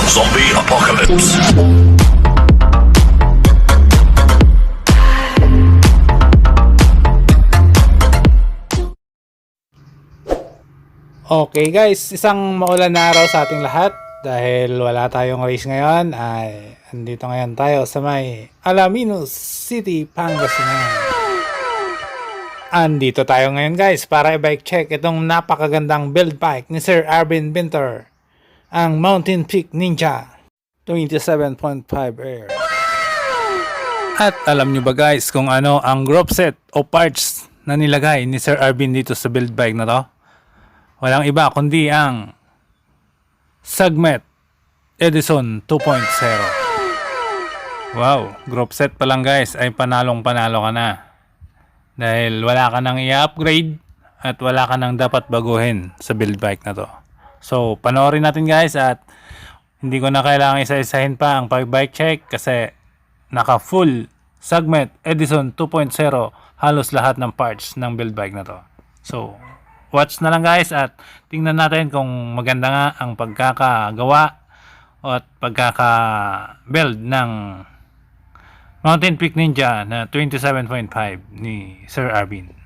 zombie apocalypse. Okay guys, isang maulan na araw sa ating lahat dahil wala tayong race ngayon ay andito ngayon tayo sa may Alaminos City, Pangasinan. Andito tayo ngayon guys para i-bike check itong napakagandang build bike ni Sir Arvin Binter, ang Mountain Peak Ninja 27.5 Air. At alam nyo ba guys kung ano ang groupset o parts na nilagay ni Sir Arvin dito sa build bike na to? Walang iba kundi ang SAGMIT EDISON 2.0. Wow, group set pa lang guys ay panalo ka na. Dahil wala ka nang i-upgrade at wala ka nang dapat baguhin sa build bike na to. So, panoorin natin guys at hindi ko na kailangan isa-isahin pa ang pag-bike check kasi naka full SAGMIT EDISON 2.0 halos lahat ng parts ng build bike na to. So, watch na lang guys at tingnan natin kung maganda nga ang pagkakagawa at pagkaka-build ng Mountain Peak Ninja na 27.5 ni Sir Arvin.